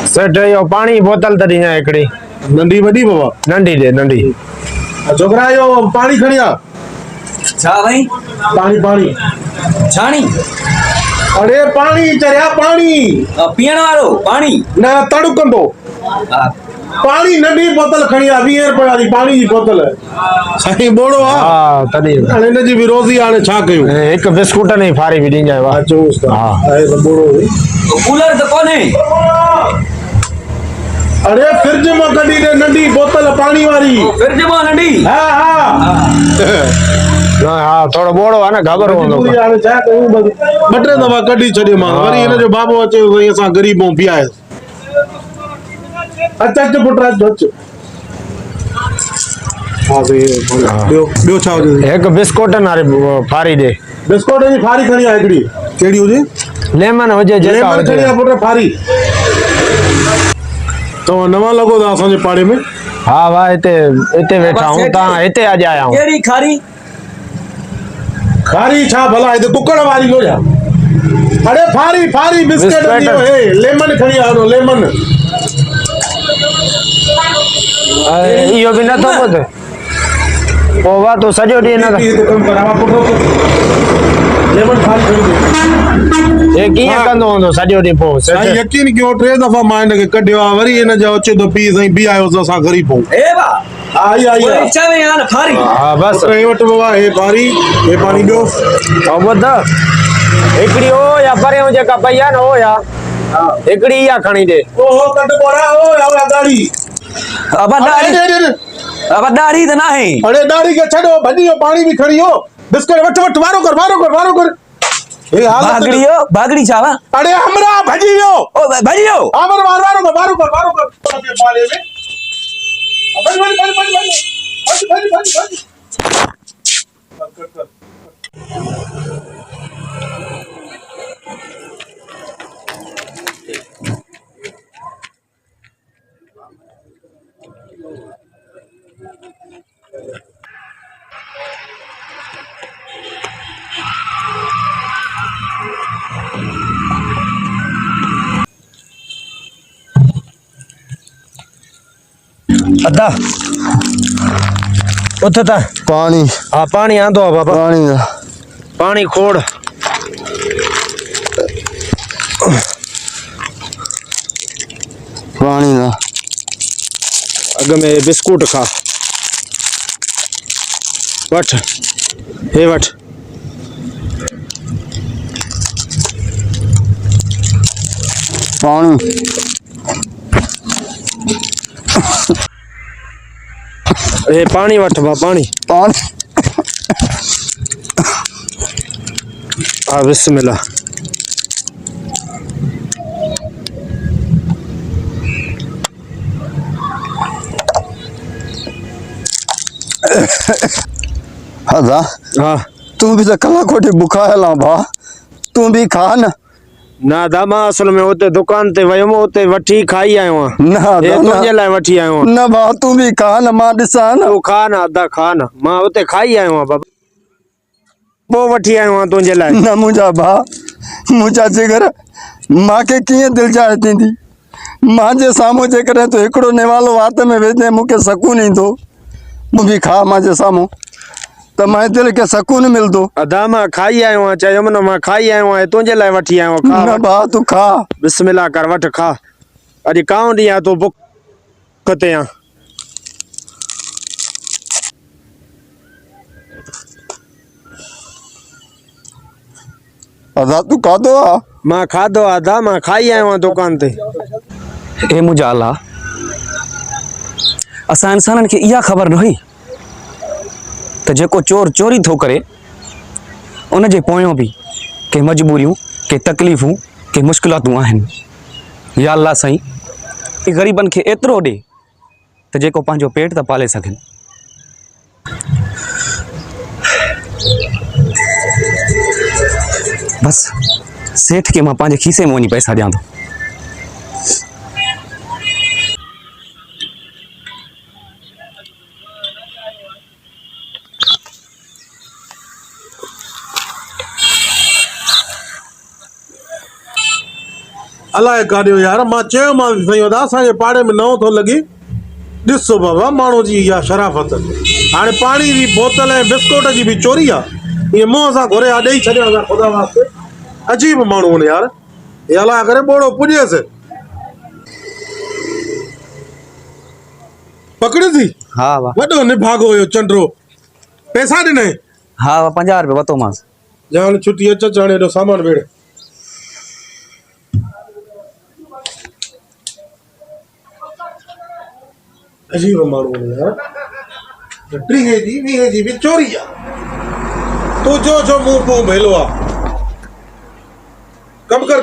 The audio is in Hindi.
सेठ यो पानी बोतल तरी है एकड़ी नंढी वॾी बाबा? नंढी दे नंढी। छोकरा यो पानी खणी आ। छा भाई? पानी पानी छाणी? अरे पानी चरिया पानी पीअण वारो पानी न तड़ुकंदो पानी नंढी बोतल खणी आ 20 रुपए वाली पानी जी बोतल साईं बोड़ो आ। हां तडी हाणे इन जी भी रोज़ी हाणे छा कयूं। एक बिस्कुट नहीं फारी भी दी जाए वा चोस हां आहे त बोड़ो कूलर तो कोने। अरे फ्रिज में कढी दे नंढी बोतल पानी वाली। फ्रिज में नंढी? हां हां हां थोड़ो बोड़ो है ना घबर होंदो पूरी हाणे छा कयूं बस बटरे दफा कढी छडियो मां वरी इन जो बाबो अचे वई असां गरीबों पियाए अच्छा अच्छा पुट अच हां बे बियो छा हुजे? एक बिस्कुट ना फारी दे बिस्कुट जी फारी खणी आ हिकड़ी केड़ी हुजे? लेमन हुजे जेका लेमन खणी हुजे आ पुट फारी। तो नवा लगो था असां जे पाड़े में? हां वाह इते इते बैठा हूं ता इते आ जाया हूं। केड़ी खारी? खारी छा भला इते कुकड़ वाली हो जा। अरे फारी फारी बिस्किट दियो हे लेमन खणी आ लेमन। यो भी न तो बोते ओवा तो सजो डी न ये तो कम करावा पुटो लेमन फारी खणी दे। ए की कंदो होंदो सजो डी पो साईं यकीन कयो 3 दफा मां इन के कढियो आ वरी इन जो अचे तो पी साईं बी आयो असां गरीब हो। ए बा आई आई इच्छा में यार फारी। हां बस ए वट बाबा हे फारी हे पानी दो ओ बद एकड़ी ओ या परे हो जेका पया न हो या एकड़ी या खणी दे ओ हो कट बोरा ओ या गाड़ी अब दाढ़ी अब दाढ़ी तो ना है। अरे दाढ़ी के छड़ो भजियो पानी भी खड़ियो बिस्कुट वट वट वारो कर ए हालत भागड़ियो भागड़ी चावा। अरे हमरा भजियो ओ भजियो आमर वारो कर पाले में भज अदा उठता पानी हां पानी आंदो बाबा पानी दा पानी खोड़ पानी दा अग में बिस्कुट खा वठ हे वठ पानी ए पानी वठ बा पानी पानी आ बिस्मिल्लाह हदा हां तू भी तो कला कोठी बुखायला भा तू भी खा न ना दामा असल में होते दुकान ते वयम होते वठी खाई आयो ना ए तुझे लाए वठी आयो न भा तू भी खा न मां दिसा न तू खा ना अदा खा ना मां होते खाई आयो बाबा वो वठी आयो तुझे लाए न मुझा भा मुझा जिगर मां के किए दिल चाहे थी मां जे सामो जे करे तो एकड़ो नेवालो वात में वेदे मुके सकून ही दो मु भी खा मां जे सामो तो मैं दिल के सकून मिल दो अदा मां खाई आयो चाहे मन मां खाई आयो तुझे लाए वठी आयो खा न भा तू खा बिस्मिल्लाह कर वठ खा अज काउं दिया तो बुक कते आ अदा तू खादो आ मां खादो आदा मां खाई आयो दुकान ते ए मुजाला असा इंसानन के इया खबर न हुई तो जेको चोर चोरी थो करे उन जे पोयों भी के मजबूरियों के तकलीफ़ूं के मुश्किलातूं आहिनि। या अल्लाह साईं गरीबन के एतिरो ॾे तो जेको पंहिंजो पेट त पाले सघनि। बस सेठ के मां पंहिंजे खीसे में वञी पैसा ॾियां थो। अलाए काॾियो यार, मां चयोमांसि साईं वॾा असांजे पाड़े में नओं थो लॻे। ॾिसो बाबा माण्हू जी इहा शराफ़त, हाणे पाणी जी बोतल ऐं बिस्कुट जी बि चोरी आहे। ईअं मुंहं सां घुरिया ॾेई छॾिया ख़ुदा वास्ते, अजीब माण्हू आहिनि यार। हे अलाए करे ॿोड़ो पुॼेसि। पकड़ी थी? हाँ वाह, वॾो निभागो हुयो चंडरो। पैसा ॾिनई? हाँ वाह, 50 रुपया वतो मांस। जान छुट्टी अच हाणे एॾो सामान वेड़। अजीब माण्हू आहिनि यार। 30 जी 20 जी बि चोरी आहे। तूं जो मुंहुं भेलो आहे। कम कर